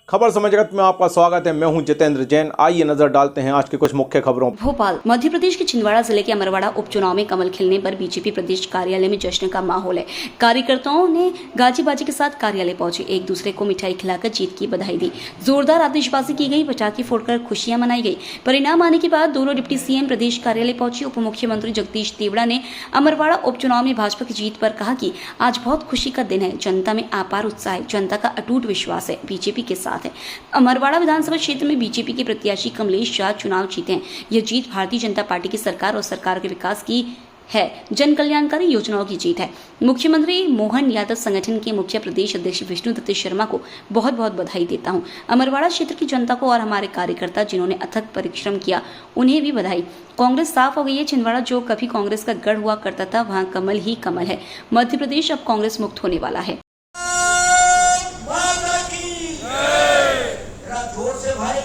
खबर समय जगत में आपका स्वागत है। मैं हूं जितेंद्र जैन। आइए नजर डालते हैं आज की कुछ मुख्य खबरों। भोपाल मध्य प्रदेश के छिंदवाड़ा जिले के अमरवाड़ा उपचुनाव में कमल खिलने पर बीजेपी प्रदेश कार्यालय में जश्न का माहौल है। कार्यकर्ताओं ने गाजी बाजी के साथ कार्यालय पहुंचे, एक दूसरे को मिठाई खिलाकर जीत की बधाई दी। जोरदार आतिशबाजी की गई, पटाखे फोड़कर खुशियां मनाई गई। परिणाम आने के बाद दोनों डिप्टी सीएम प्रदेश कार्यालय पहुंचे। उप मुख्यमंत्री जगदीश देवड़ा ने अमरवाड़ा उपचुनाव में भाजपा की जीत पर कहा कि आज बहुत खुशी का दिन है। जनता में अपार उत्साह है, जनता का अटूट विश्वास है, बीजेपी के साथ है। अमरवाड़ा विधानसभा क्षेत्र में बीजेपी के प्रत्याशी कमलेश शाह चुनाव जीते हैं। यह जीत भारतीय जनता पार्टी की सरकार और सरकार के विकास की है, जन कल्याणकारी योजनाओं की जीत है। मुख्यमंत्री मोहन यादव संगठन के मुख्य प्रदेश अध्यक्ष विष्णुदत्त शर्मा को बहुत बहुत बधाई देता हूं। अमरवाड़ा क्षेत्र की जनता को और हमारे कार्यकर्ता जिन्होंने अथक परिश्रम किया, उन्हें भी बधाई। कांग्रेस साफ हो गई है। छिंदवाड़ा जो कभी कांग्रेस का गढ़ हुआ करता था, वहां कमल ही कमल है। मध्य प्रदेश अब कांग्रेस मुक्त होने वाला है। जोर से भाई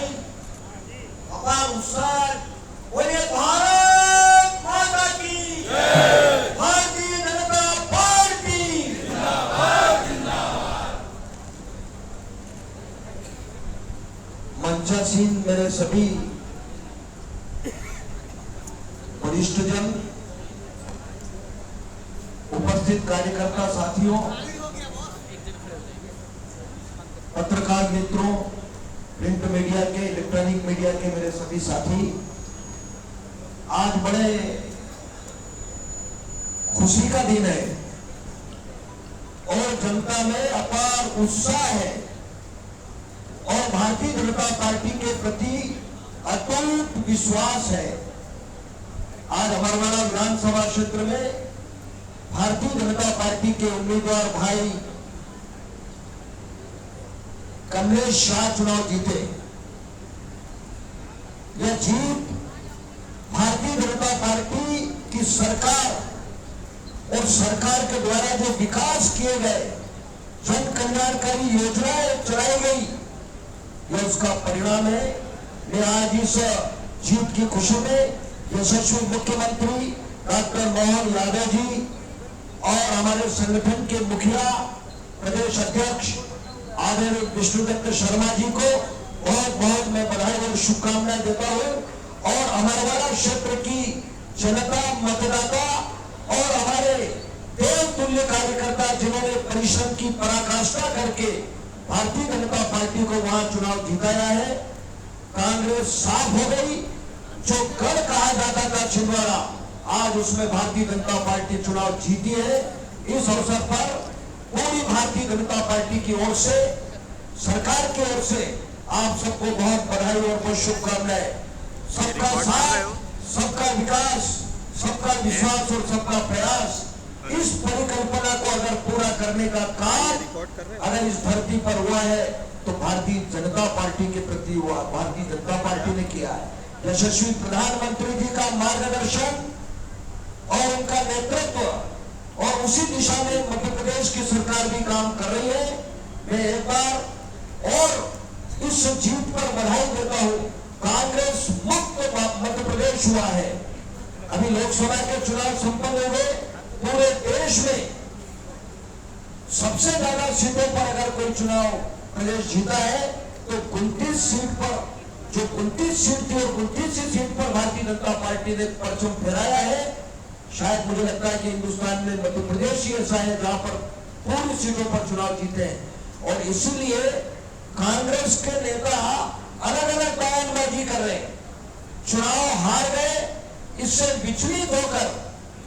अपार उत्साह बोलिए भारत माता की जय, भारतीय जनता पार्टी जिंदाबाद जिंदाबाद। मंचासीन मेरे सभी वरिष्ठ जन, उपस्थित कार्यकर्ता साथियों, पत्रकार मित्रों, प्रिंट मीडिया के, इलेक्ट्रॉनिक मीडिया के मेरे सभी साथी, आज बड़े खुशी का दिन है और जनता में अपार उत्साह है और भारतीय जनता पार्टी के प्रति अटूट विश्वास है। आज अमरवाड़ा विधानसभा क्षेत्र में भारतीय जनता पार्टी के उम्मीदवार भाई कमलेश शाह चुनाव जीते। यह जीत भारतीय जनता पार्टी की सरकार और सरकार के द्वारा जो विकास किए गए, जन कल्याणकारी योजनाएं चलाई गई, यह उसका परिणाम है। मैं आज इस जीत की खुशी में यशस्वी मुख्यमंत्री डॉक्टर मोहन यादव जी और हमारे संगठन के मुखिया प्रदेश अध्यक्ष आदरणीय विष्णुदत्त शर्मा जी को बहुत बहुत मैं बधाई और शुभकामनाएं देता हूं और अमरवाड़ा क्षेत्र की जनता, मतदाता और हमारे देवतुल्य कार्यकर्ता जिन्होंने परिश्रम की पराकाष्ठा करके भारतीय जनता पार्टी को वहां चुनाव जिताया है। कांग्रेस साफ हो गई। जो गढ़ कहा जाता था छिंदवाड़ा, आज उसमें भारतीय जनता पार्टी चुनाव जीती है। इस अवसर पर पूरी भारतीय जनता पार्टी की ओर से, सरकार की ओर से आप सबको बहुत बधाई और बहुत शुभकामनाएं। सबका साथ, सबका विकास, सबका विश्वास और सबका प्रयास, इस परिकल्पना को अगर पूरा करने का काम अगर इस धरती पर हुआ है तो भारतीय जनता पार्टी के प्रति हुआ, भारतीय जनता पार्टी ने किया है। यशस्वी प्रधानमंत्री जी का मार्गदर्शन और उनका नेतृत्व और उसी दिशा में मध्य प्रदेश की सरकार भी काम कर रही है। मैं एक बार और इस जीत पर बधाई देता हूं। कांग्रेस मुक्त मध्य प्रदेश हुआ है। अभी लोकसभा के चुनाव संपन्न हो गए। पूरे देश में सबसे ज्यादा सीटों पर अगर कोई चुनाव प्रदेश जीता है तो 29 सीट पर, जो 29 सीट थी और 29 सीट पर भारतीय जनता पार्टी ने परचम फहराया है। शायद मुझे लगता है कि हिंदुस्तान में मध्य प्रदेश ही ऐसा है जहां पर पूरी सीटों पर चुनाव जीते हैं और इसीलिए कांग्रेस के नेता अलग अलग बयानबाजी कर रहे हैं। चुनाव हार गए, इससे विचलित होकर,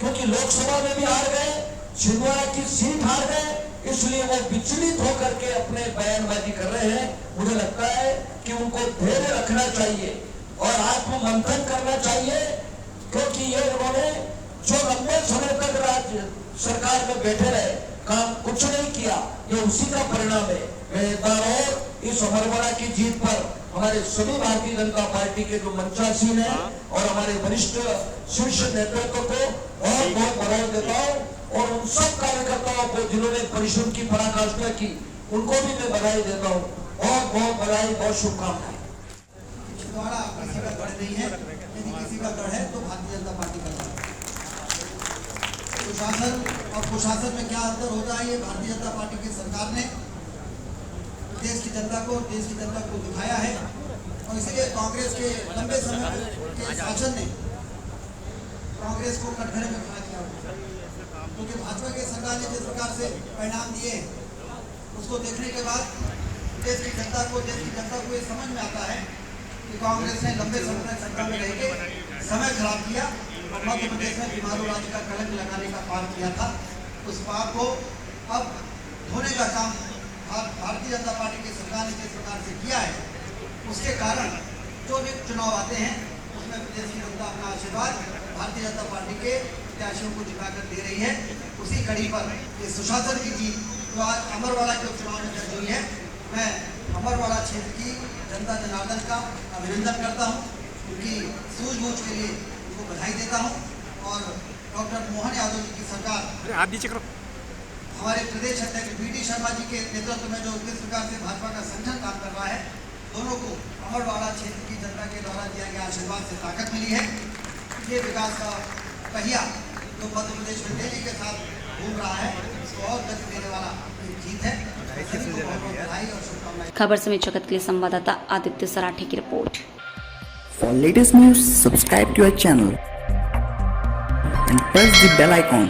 क्योंकि लोकसभा में भी हार गए, छिंदवाड़ा की सीट हार गए, इसलिए वो विचलित होकर के अपने बयानबाजी कर रहे हैं। मुझे लगता है कि उनको धैर्य रखना चाहिए और आत्म मंथन करना चाहिए, क्योंकि ये उन्होंने जो लंबे समय तक राज्य सरकार में बैठे रहे, काम कुछ नहीं किया, ये उसी का परिणाम है। मैं एक बार और इस अमरवाड़ा की जीत पर हमारे सभी भारतीय जनता पार्टी के जो मंचासीन है और हमारे वरिष्ठ शीर्ष नेतृत्व को बहुत बहुत बधाई देता हूँ और उन सब कार्यकर्ताओं को जिन्होंने परिश्रम की पराकाष्ठा की, उनको भी मैं बधाई देता हूँ। बहुत बहुत बधाई, बहुत शुभकामनाएं। नहीं है, यदि किसी का गढ़ है तो भारतीय जनता पार्टी का गढ़ है। सुशासन और कुशासन में क्या अंतर होता है, ये भारतीय जनता पार्टी की सरकार ने देश की जनता को दिखाया है। और इसीलिए कांग्रेस के लंबे समय के शासन ने कांग्रेस को कटघरे में खड़ा किया, क्योंकि भाजपा के सरकार ने जिस प्रकार से परिणाम दिए उसको देखने के बाद देश की जनता को ये समझ में आता है कि कांग्रेस ने लंबे समय तक सत्ता में रह के समय खराब किया और मध्य प्रदेश में बीमारू राज्य का कलंक लगाने का पाप किया था। उस पाप को अब धोने का काम भारतीय जनता पार्टी की सरकार ने जिस प्रकार से किया है, उसके कारण जो भी चुनाव आते हैं उसमें प्रदेश की जनता अपना आशीर्वाद भारतीय जनता पार्टी के प्रत्याशियों को दिखाकर दे रही है। उसी कड़ी पर ये सुशासन की जीत जो आज अमरवाड़ा के उपचुनाव में दर्ज हुई है, मैं अमरवाड़ा क्षेत्र की जनता जनार्दन का अभिनंदन करता हूँ, उनकी सूझबूझ के लिए उनको बधाई देता हूँ। और डॉक्टर मोहन यादव जी की सरकार, हमारे प्रदेश अध्यक्ष बी डी शर्मा जी के नेतृत्व में जो किस प्रकार से भाजपा का संगठन काम कर रहा है, दोनों को अमरवाड़ा क्षेत्र की जनता के द्वारा दिया गया आशीर्वाद से ताकत मिली है। ये विकास का पहिया जो मध्य प्रदेश में तेजी के साथ घूम रहा है, उसको और गति देने वाला एक जीत है। सभी को बहुत बधाई और शुभकामनाएं। खबर समेत जगत के लिए संवाददाता आदित्य सराठे की report. For latest news, subscribe to our channel and press the bell icon